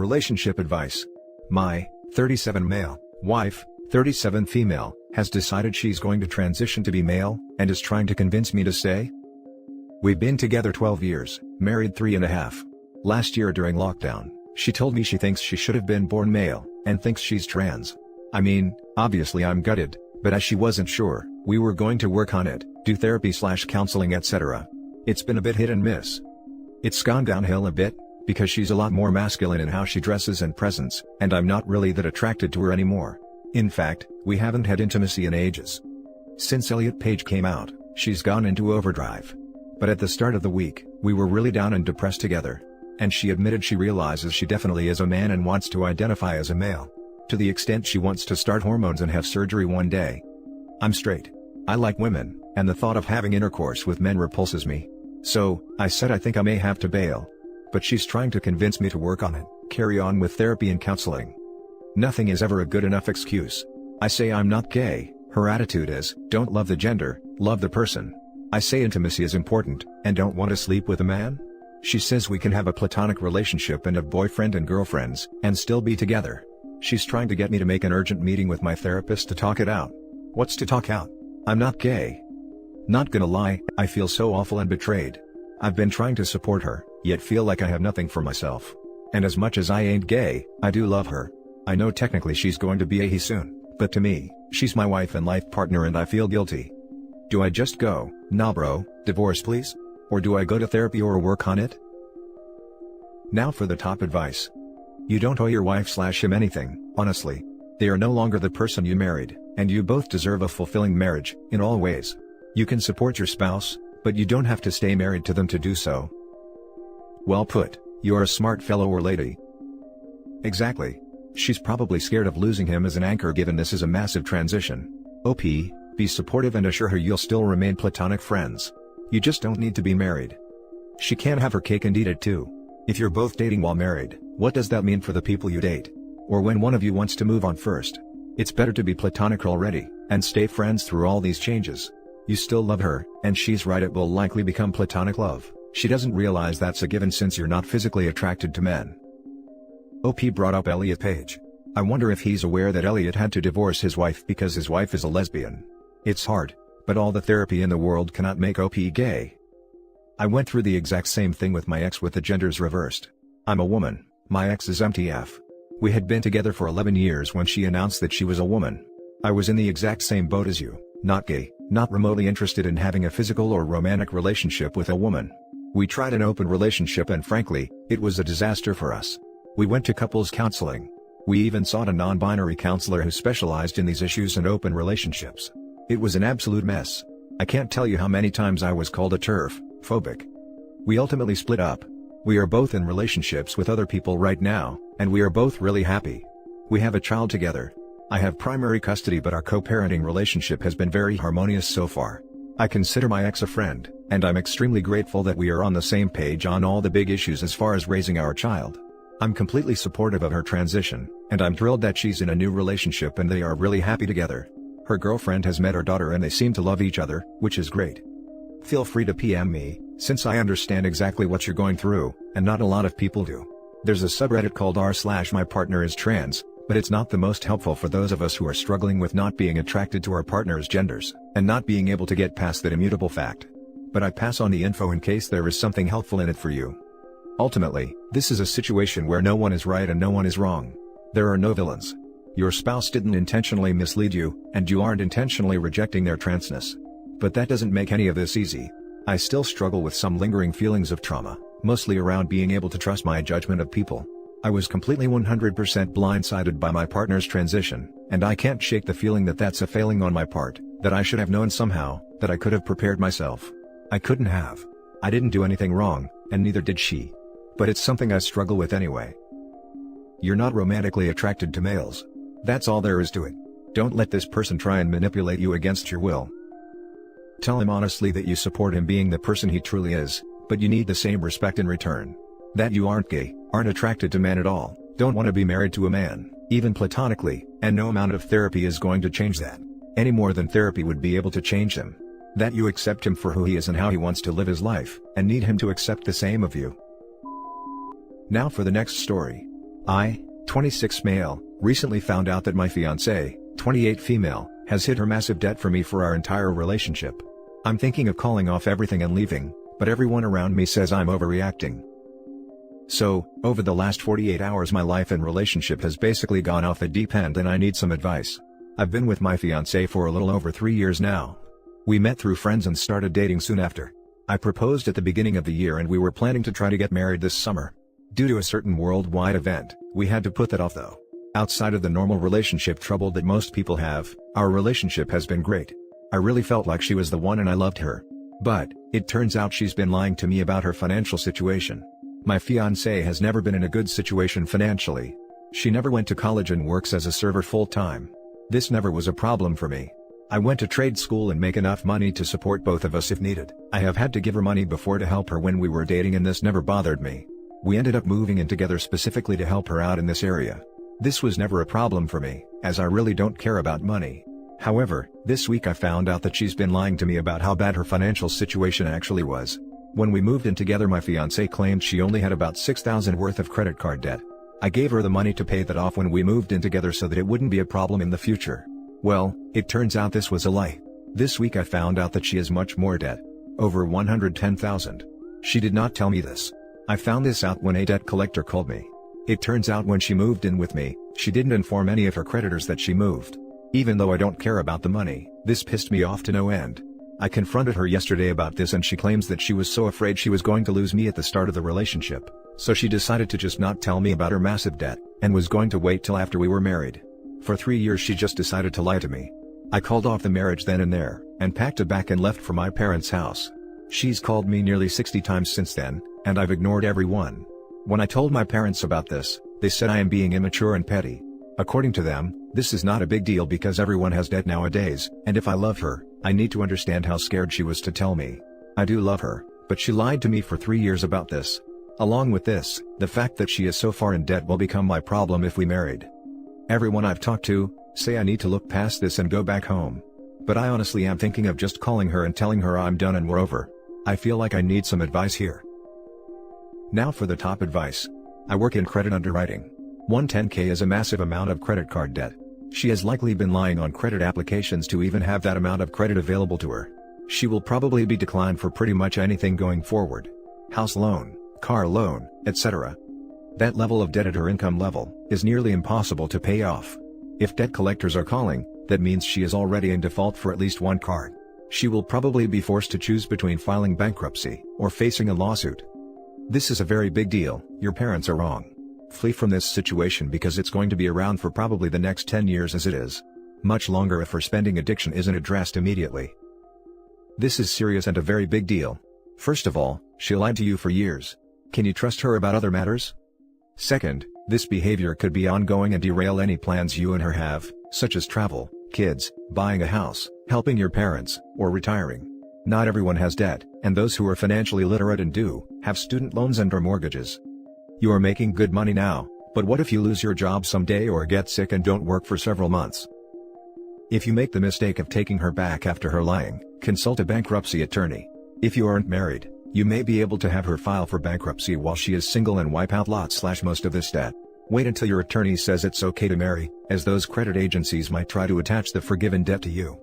Relationship advice. My 37 male wife, 37 female, has decided she's going to transition to be male, and is trying to convince me to stay. We've been together 12 years, married 3.5. Last year during lockdown, she told me she thinks she should have been born male, and thinks she's trans. I mean, obviously I'm gutted, but as she wasn't sure, we were going to work on it, do therapy/counseling etc. It's been a bit hit and miss. It's gone downhill a bit, because she's a lot more masculine in how she dresses and presents, and I'm not really that attracted to her anymore. In fact, we haven't had intimacy in ages. Since Elliot Page came out, she's gone into overdrive. But at the start of the week, we were really down and depressed together. And she admitted she realizes she definitely is a man and wants to identify as a male. To the extent she wants to start hormones and have surgery one day. I'm straight. I like women, and the thought of having intercourse with men repulses me. So, I said I think I may have to bail. But she's trying to convince me to work on it, carry on with therapy and counseling. Nothing is ever a good enough excuse. I say I'm not gay, her attitude is, don't love the gender, love the person. I say intimacy is important, and don't want to sleep with a man? She says we can have a platonic relationship and have boyfriend and girlfriends, and still be together. She's trying to get me to make an urgent meeting with my therapist to talk it out. What's to talk out? I'm not gay. Not gonna lie, I feel so awful and betrayed. I've been trying to support her, yet feel like I have nothing for myself. And as much as I ain't gay, I do love her. I know technically she's going to be a he soon, but to me, she's my wife and life partner and I feel guilty. Do I just go, nah bro, divorce please? Or do I go to therapy or work on it? Now for the top advice. You don't owe your wife/him anything, honestly. They are no longer the person you married, and you both deserve a fulfilling marriage, in all ways. You can support your spouse, but you don't have to stay married to them to do so. Well put, you're a smart fellow or lady. Exactly. She's probably scared of losing him as an anchor given this is a massive transition. OP, be supportive and assure her you'll still remain platonic friends. You just don't need to be married. She can't have her cake and eat it too. If you're both dating while married, what does that mean for the people you date? Or when one of you wants to move on first? It's better to be platonic already, and stay friends through all these changes. You still love her, and she's right, it will likely become platonic love. She doesn't realize that's a given since you're not physically attracted to men. OP brought up Elliot Page. I wonder if he's aware that Elliot had to divorce his wife because his wife is a lesbian. It's hard, but all the therapy in the world cannot make OP gay. I went through the exact same thing with my ex with the genders reversed. I'm a woman, my ex is MTF. We had been together for 11 years when she announced that she was a woman. I was in the exact same boat as you, not gay, not remotely interested in having a physical or romantic relationship with a woman. We tried an open relationship and frankly, it was a disaster for us. We went to couples counseling. We even sought a non-binary counselor who specialized in these issues and open relationships. It was an absolute mess. I can't tell you how many times I was called a TERF phobic. We ultimately split up. We are both in relationships with other people right now, and we are both really happy. We have a child together. I have primary custody, but our co-parenting relationship has been very harmonious so far. I consider my ex a friend, and I'm extremely grateful that we are on the same page on all the big issues as far as raising our child. I'm completely supportive of her transition, and I'm thrilled that she's in a new relationship and they are really happy together. Her girlfriend has met her daughter and they seem to love each other, which is great. Feel free to PM me, since I understand exactly what you're going through, and not a lot of people do. There's a subreddit called r/mypartneristrans, but it's not the most helpful for those of us who are struggling with not being attracted to our partner's genders, and not being able to get past that immutable fact. But I pass on the info in case there is something helpful in it for you. Ultimately, this is a situation where no one is right and no one is wrong. There are no villains. Your spouse didn't intentionally mislead you, and you aren't intentionally rejecting their transness. But that doesn't make any of this easy. I still struggle with some lingering feelings of trauma, mostly around being able to trust my judgment of people. I was completely 100% blindsided by my partner's transition, and I can't shake the feeling that that's a failing on my part, that I should have known somehow, that I could have prepared myself. I couldn't have. I didn't do anything wrong, and neither did she. But it's something I struggle with anyway. You're not romantically attracted to males. That's all there is to it. Don't let this person try and manipulate you against your will. Tell him honestly that you support him being the person he truly is, but you need the same respect in return. That you aren't gay, aren't attracted to men at all, don't want to be married to a man, even platonically, and no amount of therapy is going to change that. Any more than therapy would be able to change him. That you accept him for who he is and how he wants to live his life, and need him to accept the same of you. Now for the next story. I, 26 male, recently found out that my fiancée, 28 female, has hit her massive debt for me for our entire relationship. I'm thinking of calling off everything and leaving, but everyone around me says I'm overreacting. So, over the last 48 hours my life and relationship has basically gone off the deep end and I need some advice. I've been with my fiancé for a little over 3 years now. We met through friends and started dating soon after. I proposed at the beginning of the year and we were planning to try to get married this summer. Due to a certain worldwide event, we had to put that off though. Outside of the normal relationship trouble that most people have, our relationship has been great. I really felt like she was the one and I loved her. But, it turns out she's been lying to me about her financial situation. My fiancée has never been in a good situation financially. She never went to college and works as a server full-time. This never was a problem for me. I went to trade school and make enough money to support both of us if needed. I have had to give her money before to help her when we were dating and this never bothered me. We ended up moving in together specifically to help her out in this area. This was never a problem for me, as I really don't care about money. However, this week I found out that she's been lying to me about how bad her financial situation actually was. When we moved in together my fiancé claimed she only had about $6,000 worth of credit card debt. I gave her the money to pay that off when we moved in together so that it wouldn't be a problem in the future. Well, it turns out this was a lie. This week I found out that she has much more debt. Over $110,000. She did not tell me this. I found this out when a debt collector called me. It turns out when she moved in with me, she didn't inform any of her creditors that she moved. Even though I don't care about the money, this pissed me off to no end. I confronted her yesterday about this and she claims that she was so afraid she was going to lose me at the start of the relationship, so she decided to just not tell me about her massive debt, and was going to wait till after we were married. For 3 years she just decided to lie to me. I called off the marriage then and there, and packed a bag and left for my parents' house. She's called me nearly 60 times since then, and I've ignored every one. When I told my parents about this, they said I am being immature and petty. According to them, this is not a big deal because everyone has debt nowadays, and if I love her, I need to understand how scared she was to tell me. I do love her, but she lied to me for 3 years about this. Along with this, the fact that she is so far in debt will become my problem if we married. Everyone I've talked to, say I need to look past this and go back home. But I honestly am thinking of just calling her and telling her I'm done and we're over. I feel like I need some advice here. Now for the top advice. I work in credit underwriting. 110K is a massive amount of credit card debt. She has likely been lying on credit applications to even have that amount of credit available to her. She will probably be declined for pretty much anything going forward. House loan, car loan, etc. That level of debt at her income level is nearly impossible to pay off. If debt collectors are calling, that means she is already in default for at least one card. She will probably be forced to choose between filing bankruptcy or facing a lawsuit. This is a very big deal. Your parents are wrong. Flee from this situation because it's going to be around for probably the next 10 years as it is. Much longer if her spending addiction isn't addressed immediately. This is serious and a very big deal. First of all, she lied to you for years. Can you trust her about other matters? Second, this behavior could be ongoing and derail any plans you and her have, such as travel, kids, buying a house, helping your parents, or retiring. Not everyone has debt, and those who are financially literate and do have student loans and/or mortgages. You are making good money now, but what if you lose your job someday or get sick and don't work for several months? If you make the mistake of taking her back after her lying, consult a bankruptcy attorney. If you aren't married, you may be able to have her file for bankruptcy while she is single and wipe out most of this debt. Wait until your attorney says it's okay to marry, as those credit agencies might try to attach the forgiven debt to you.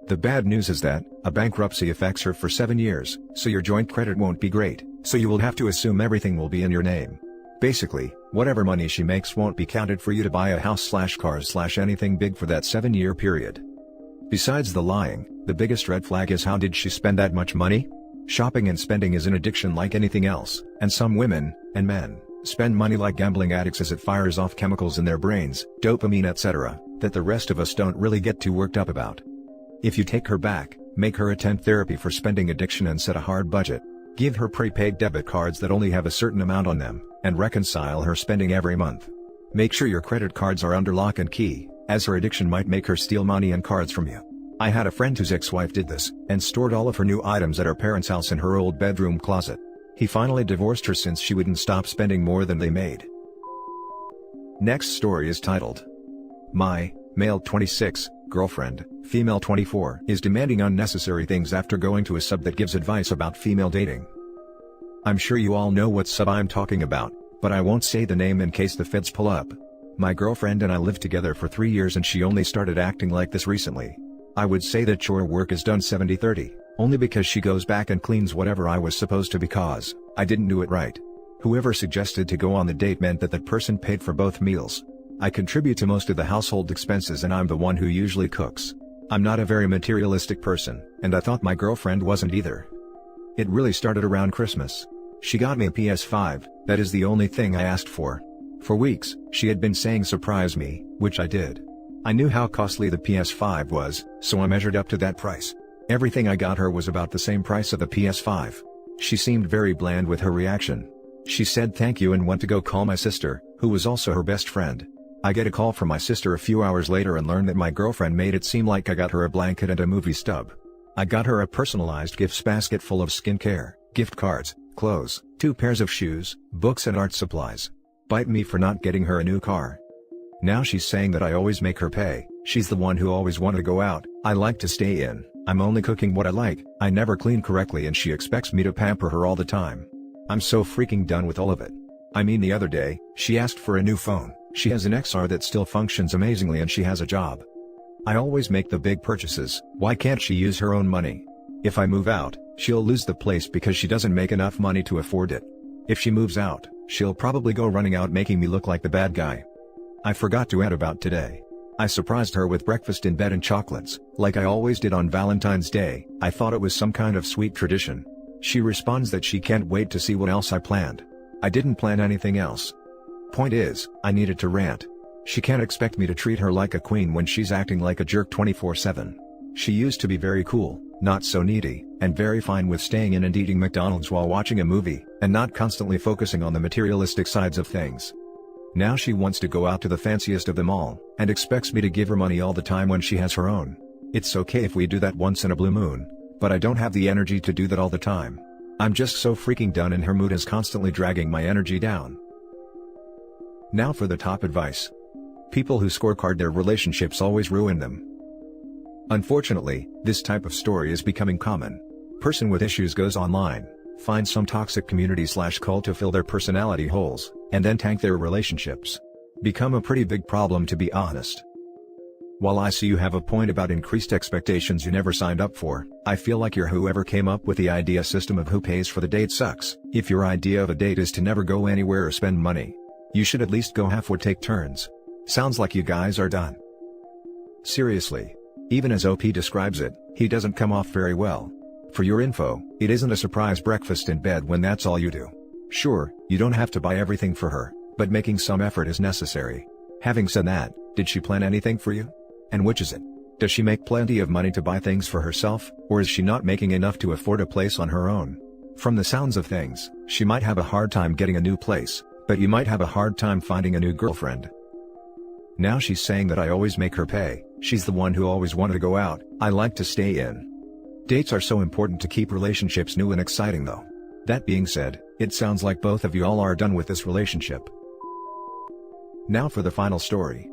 The bad news is that a bankruptcy affects her for 7 years, so your joint credit won't be great, so you will have to assume everything will be in your name. Basically, whatever money she makes won't be counted for you to buy a house/cars/anything big for that 7-year period. Besides the lying, the biggest red flag is how did she spend that much money? Shopping and spending is an addiction like anything else, and some women, and men, spend money like gambling addicts as it fires off chemicals in their brains, dopamine etc., that the rest of us don't really get too worked up about. If you take her back, make her attend therapy for spending addiction and set a hard budget. Give her prepaid debit cards that only have a certain amount on them, and reconcile her spending every month. Make sure your credit cards are under lock and key, as her addiction might make her steal money and cards from you. I had a friend whose ex-wife did this, and stored all of her new items at her parents' house in her old bedroom closet. He finally divorced her since she wouldn't stop spending more than they made. Next story is titled, My, male 26, girlfriend, female 24, is demanding unnecessary things after going to a sub that gives advice about female dating. I'm sure you all know what sub I'm talking about, but I won't say the name in case the feds pull up. My girlfriend and I lived together for 3 years and she only started acting like this recently. I would say that chore work is done 70-30, only because she goes back and cleans whatever I was supposed to because I didn't do it right. Whoever suggested to go on the date meant that person paid for both meals. I contribute to most of the household expenses and I'm the one who usually cooks. I'm not a very materialistic person, and I thought my girlfriend wasn't either. It really started around Christmas. She got me a PS5, that is the only thing I asked for. For weeks, she had been saying surprise me, which I did. I knew how costly the PS5 was, so I measured up to that price. Everything I got her was about the same price of the PS5. She seemed very bland with her reaction. She said thank you and went to go call my sister, who was also her best friend. I get a call from my sister a few hours later and learn that my girlfriend made it seem like I got her a blanket and a movie stub. I got her a personalized gifts basket full of skincare, gift cards, clothes, 2 pairs of shoes, books and art supplies. Bite me for not getting her a new car. Now she's saying that I always make her pay. She's the one who always wanted to go out. I like to stay in. I'm only cooking what I like. I never clean correctly and she expects me to pamper her all the time. I'm so freaking done with all of it. I mean, the other day, she asked for a new phone. She has an XR that still functions amazingly and she has a job. I always make the big purchases. Why can't she use her own money? If I move out, she'll lose the place because she doesn't make enough money to afford it. If she moves out, she'll probably go running out making me look like the bad guy. I forgot to add about today. I surprised her with breakfast in bed and chocolates, like I always did on Valentine's Day. I thought it was some kind of sweet tradition. She responds that she can't wait to see what else I planned. I didn't plan anything else. Point is, I needed to rant. She can't expect me to treat her like a queen when she's acting like a jerk 24/7. She used to be very cool, not so needy, and very fine with staying in and eating McDonald's while watching a movie, and not constantly focusing on the materialistic sides of things. Now she wants to go out to the fanciest of them all, and expects me to give her money all the time when she has her own. It's okay if we do that once in a blue moon, but I don't have the energy to do that all the time. I'm just so freaking done and her mood is constantly dragging my energy down. Now for the top advice. People who scorecard their relationships always ruin them. Unfortunately, this type of story is becoming common. Person with issues goes online, finds some toxic community/cult to fill their personality holes, and then tank their relationships. Become a pretty big problem, to be honest. While I see you have a point about increased expectations you never signed up for, I feel like whoever came up with the idea system of who pays for the date sucks. If your idea of a date is to never go anywhere or spend money, you should at least go half or take turns. Sounds like you guys are done. Seriously. Even as OP describes it, he doesn't come off very well. For your info, it isn't a surprise breakfast in bed when that's all you do. Sure, you don't have to buy everything for her, but making some effort is necessary. Having said that, did she plan anything for you? And which is it? Does she make plenty of money to buy things for herself, or is she not making enough to afford a place on her own? From the sounds of things, she might have a hard time getting a new place, but you might have a hard time finding a new girlfriend. Now she's saying that I always make her pay. She's the one who always wanted to go out. I like to stay in. Dates are so important to keep relationships new and exciting though. That being said, it sounds like both of you all are done with this relationship. Now for the final story.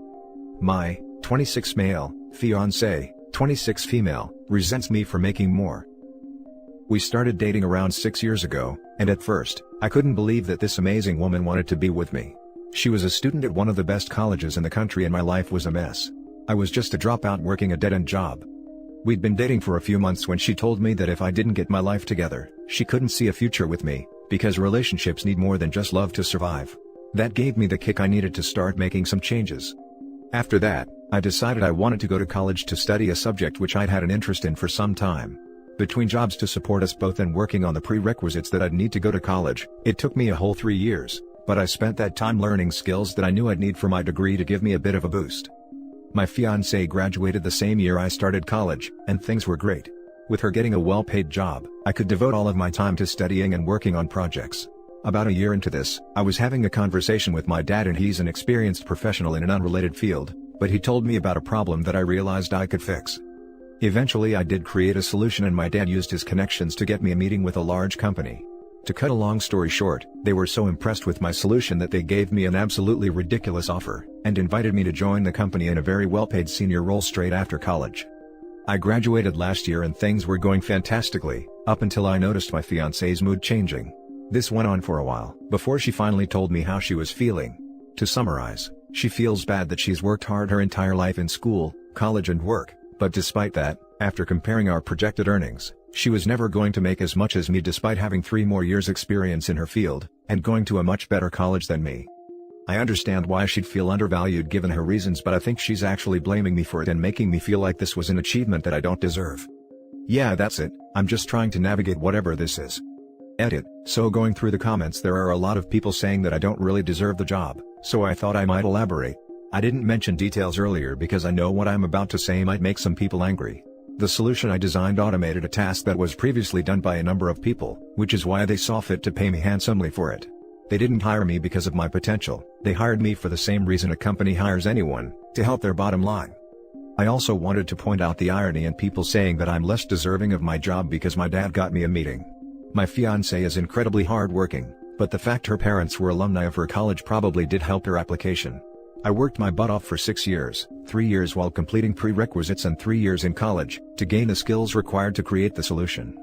My 26 male fiancé, 26 female, resents me for making more. We started dating around 6 years ago, and at first, I couldn't believe that this amazing woman wanted to be with me. She was a student at one of the best colleges in the country and my life was a mess. I was just a dropout working a dead-end job. We'd been dating for a few months when she told me that if I didn't get my life together, she couldn't see a future with me, because relationships need more than just love to survive. That gave me the kick I needed to start making some changes. After that, I decided I wanted to go to college to study a subject which I'd had an interest in for some time. Between jobs to support us both and working on the prerequisites that I'd need to go to college, it took me a whole 3 years, but I spent that time learning skills that I knew I'd need for my degree to give me a bit of a boost. My fiancée graduated the same year I started college, and things were great. With her getting a well-paid job, I could devote all of my time to studying and working on projects. About a year into this, I was having a conversation with my dad and he's an experienced professional in an unrelated field, but he told me about a problem that I realized I could fix. Eventually I did create a solution and my dad used his connections to get me a meeting with a large company. To cut a long story short, they were so impressed with my solution that they gave me an absolutely ridiculous offer, and invited me to join the company in a very well-paid senior role straight after college. I graduated last year and things were going fantastically, up until I noticed my fiancé's mood changing. This went on for a while, before she finally told me how she was feeling. To summarize, she feels bad that she's worked hard her entire life in school, college and work, but despite that, after comparing our projected earnings, she was never going to make as much as me despite having 3 more years experience in her field, and going to a much better college than me. I understand why she'd feel undervalued given her reasons, but I think she's actually blaming me for it and making me feel like this was an achievement that I don't deserve. Yeah, that's it, I'm just trying to navigate whatever this is. Edit. So going through the comments, there are a lot of people saying that I don't really deserve the job, so I thought I might elaborate. I didn't mention details earlier because I know what I'm about to say might make some people angry. The solution I designed automated a task that was previously done by a number of people, which is why they saw fit to pay me handsomely for it. They didn't hire me because of my potential, they hired me for the same reason a company hires anyone, to help their bottom line. I also wanted to point out the irony in people saying that I'm less deserving of my job because my dad got me a meeting. My fiancée is incredibly hardworking, but the fact her parents were alumni of her college probably did help her application. I worked my butt off for 6 years, 3 years while completing prerequisites and 3 years in college, to gain the skills required to create the solution.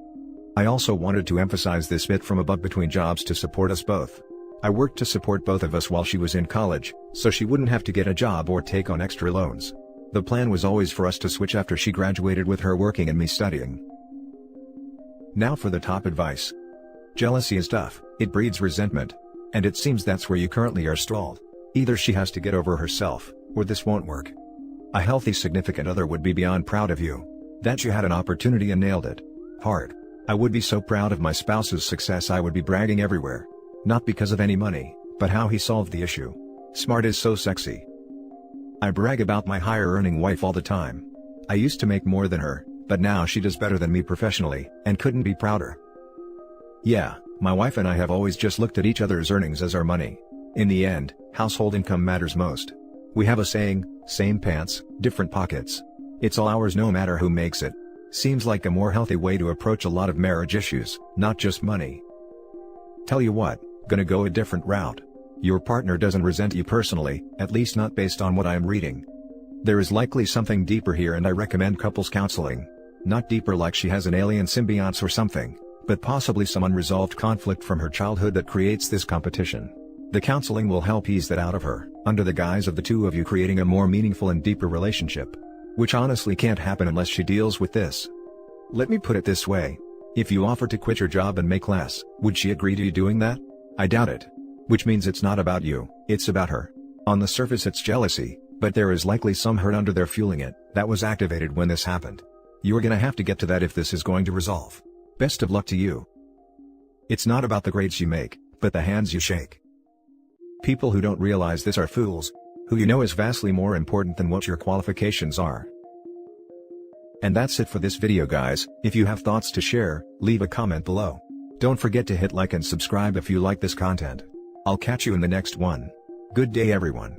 I also wanted to emphasize this bit from above between jobs to support us both. I worked to support both of us while she was in college, so she wouldn't have to get a job or take on extra loans. The plan was always for us to switch after she graduated, with her working and me studying. Now for the top advice. Jealousy is tough, it breeds resentment. And it seems that's where you currently are stalled. Either she has to get over herself, or this won't work. A healthy significant other would be beyond proud of you. That you had an opportunity and nailed it. Hard. I would be so proud of my spouse's success, I would be bragging everywhere. Not because of any money, but how he solved the issue. Smart is so sexy. I brag about my higher earning wife all the time. I used to make more than her, but now she does better than me professionally, and couldn't be prouder. Yeah, my wife and I have always just looked at each other's earnings as our money. In the end, household income matters most. We have a saying, same pants, different pockets. It's all ours no matter who makes it. Seems like a more healthy way to approach a lot of marriage issues, not just money. Tell you what, gonna go a different route. Your partner doesn't resent you personally, at least not based on what I'm reading. There is likely something deeper here, and I recommend couples counseling. Not deeper like she has an alien symbionte or something, but possibly some unresolved conflict from her childhood that creates this competition. The counseling will help ease that out of her, under the guise of the two of you creating a more meaningful and deeper relationship. Which honestly can't happen unless she deals with this. Let me put it this way. If you offer to quit your job and make less, would she agree to you doing that? I doubt it. Which means it's not about you, it's about her. On the surface it's jealousy, but there is likely some hurt under there fueling it, that was activated when this happened. You're gonna have to get to that if this is going to resolve. Best of luck to you. It's not about the grades you make, but the hands you shake. People who don't realize this are fools. Who you know is vastly more important than what your qualifications are. And that's it for this video, guys. If you have thoughts to share, leave a comment below. Don't forget to hit like and subscribe if you like this content. I'll catch you in the next one. Good day everyone.